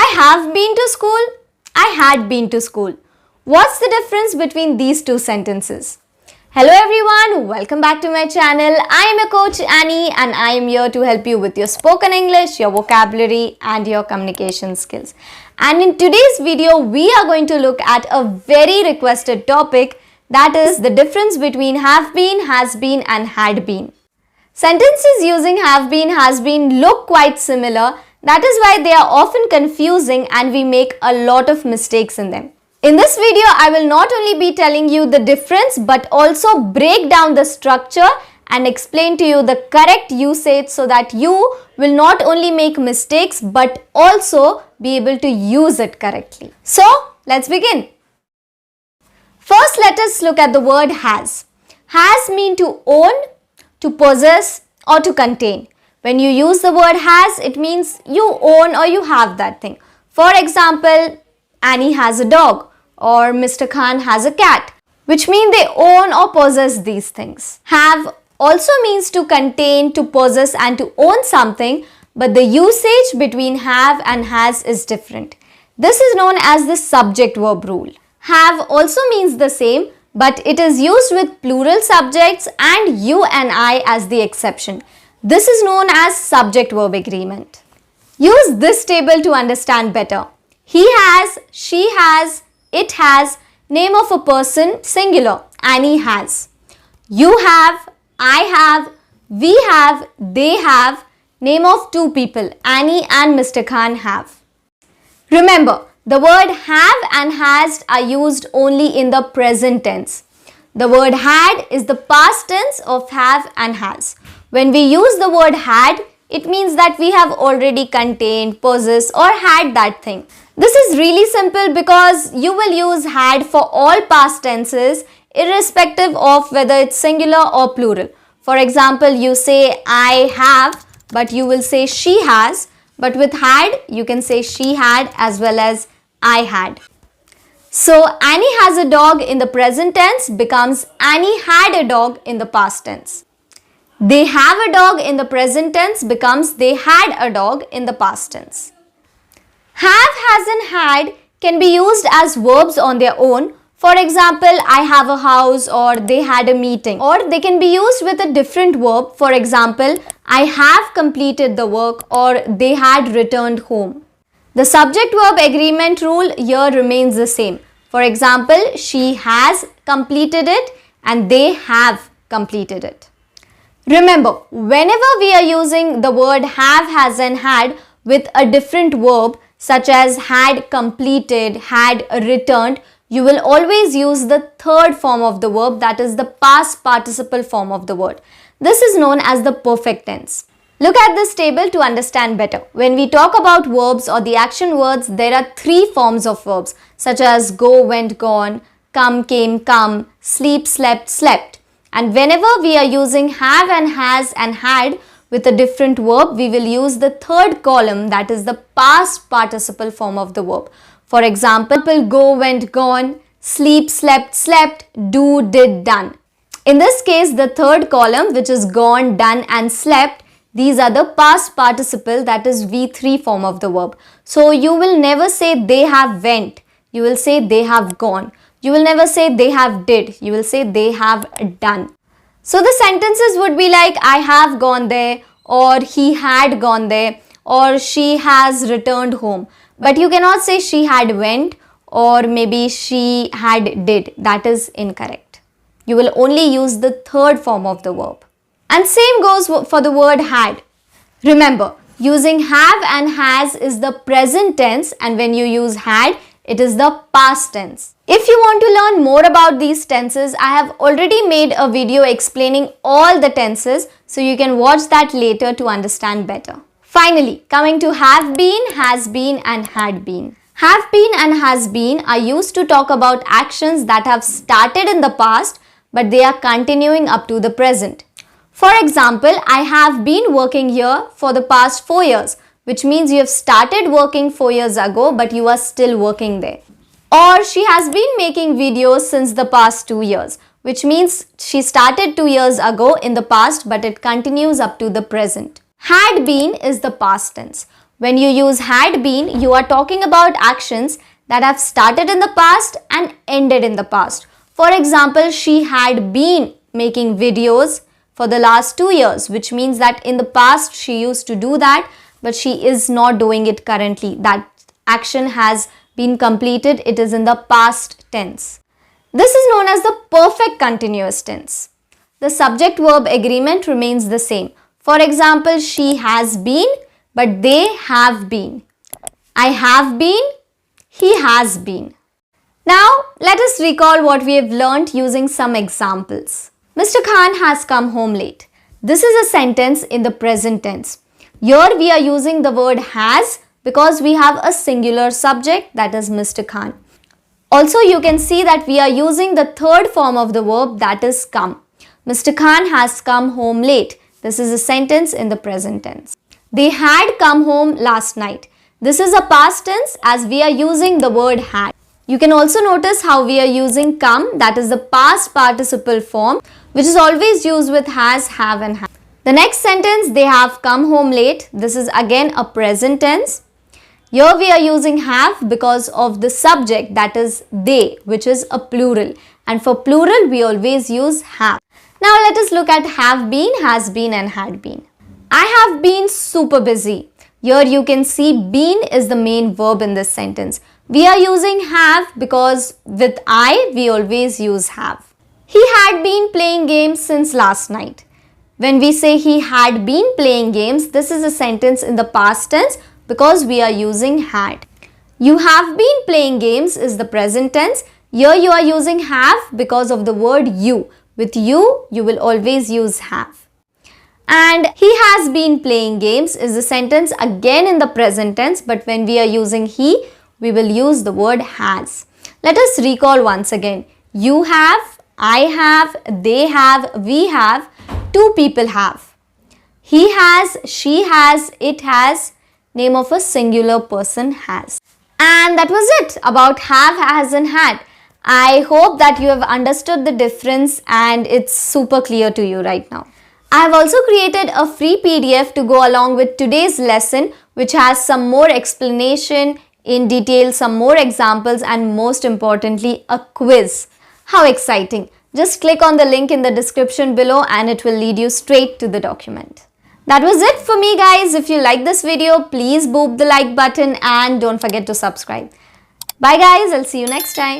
I have been to school. I had been to school. What's the difference between these two sentences? Hello everyone, welcome back to my channel. I am your coach Annie and I am here to help you with your spoken English, your vocabulary and your communication skills. And in today's video, we are going to look at a very requested topic, that is the difference between have been, has been and had been. Sentences using have been, has been look quite similar. That is why they are often confusing and we make a lot of mistakes in them. In this video, I will not only be telling you the difference but also break down the structure and explain to you the correct usage so that you will not only make mistakes but also be able to use it correctly. So, let's begin. First, let us look at the word has. Has mean to own, to possess or to contain. When you use the word has, it means you own or you have that thing. For example, Annie has a dog or Mr. Khan has a cat, which mean they own or possess these things. Have also means to contain, to possess and to own something, but the usage between have and has is different. This is known as the subject-verb rule. Have also means the same, but it is used with plural subjects and you and I as the exception. This is known as subject-verb agreement. Use this table to understand better. He has, she has, it has, name of a person, singular, Annie has. You have, I have, we have, they have, name of two people, Annie and Mr. Khan have. Remember, the word have and has are used only in the present tense. The word had is the past tense of have and has. When we use the word had, it means that we have already contained, possessed or had that thing. This is really simple because you will use had for all past tenses irrespective of whether it's singular or plural. For example, you say I have, but you will say she has. But with had, you can say she had as well as I had. So, Annie has a dog in the present tense becomes Annie had a dog in the past tense. They have a dog in the present tense becomes they had a dog in the past tense. Have, has and had can be used as verbs on their own. For example, I have a house or they had a meeting. Or they can be used with a different verb. For example, I have completed the work or they had returned home. The subject-verb agreement rule here remains the same. For example, she has completed it and they have completed it. Remember, whenever we are using the word have, has and had with a different verb such as had completed, had returned, you will always use the third form of the verb, that is the past participle form of the word. This is known as the perfect tense. Look at this table to understand better. When we talk about verbs or the action words, there are three forms of verbs such as go, went, gone, come, came, come, sleep, slept, slept. And whenever we are using have and has and had with a different verb, we will use the third column, that is the past participle form of the verb. For example, go, went, gone, sleep, slept, slept, do, did, done. In this case, the third column, which is gone, done and slept, these are the past participle, that is V3 form of the verb. So you will never say they have went, you will say they have gone. You will never say they have did, you will say they have done. So the sentences would be like I have gone there or he had gone there or she has returned home. But you cannot say she had went or maybe she had did. That is incorrect. You will only use the third form of the verb. And same goes for the word had. Remember, using have and has is the present tense and when you use had, it is the past tense. If you want to learn more about these tenses, I have already made a video explaining all the tenses, so you can watch that later to understand better. Finally, coming to have been, has been and had been. Have been and has been are used to talk about actions that have started in the past but they are continuing up to the present. For example, I have been working here for the past 4 years, which means you have started working 4 years ago but you are still working there. Or she has been making videos since the past 2 years, which means she started 2 years ago in the past but it continues up to the present. Had been is the past tense. When you use had been, you are talking about actions that have started in the past and ended in the past. For example, she had been making videos for the last 2 years, which means that in the past she used to do that, but she is not doing it currently. That action has been completed. It is in the past tense. This is known as the perfect continuous tense. The subject-verb agreement remains the same. For example, she has been, but they have been. I have been, he has been. Now, let us recall what we have learnt using some examples. Mr. Khan has come home late. This is a sentence in the present tense. Here we are using the word has because we have a singular subject, that is Mr. Khan. Also, you can see that we are using the third form of the verb, that is come. Mr. Khan has come home late. This is a sentence in the present tense. They had come home last night. This is a past tense as we are using the word had. You can also notice how we are using come, that is the past participle form, which is always used with has, have and have. The next sentence, they have come home late. This is again a present tense. Here we are using have because of the subject, that is they, which is a plural. And for plural, we always use have. Now let us look at have been, has been and had been. I have been super busy. Here you can see been is the main verb in this sentence. We are using have because with I, we always use have. He had been playing games since last night. When we say he had been playing games, this is a sentence in the past tense because we are using had. You have been playing games is the present tense. Here you are using have because of the word you. With you, you will always use have. And he has been playing games is the sentence again in the present tense, but when we are using he, we will use the word has. Let us recall once again. You have, I have, they have, we have, two people have. He has, she has, it has, name of a singular person has. And that was it about have, has and had. I hope that you have understood the difference and it's super clear to you right now. I have also created a free PDF to go along with today's lesson, which has some more explanation in detail, some more examples and most importantly a quiz. How exciting! Just click on the link in the description below and it will lead you straight to the document. That was it for me guys. If you like this video, please boop the like button and don't forget to subscribe. Bye guys, I'll see you next time.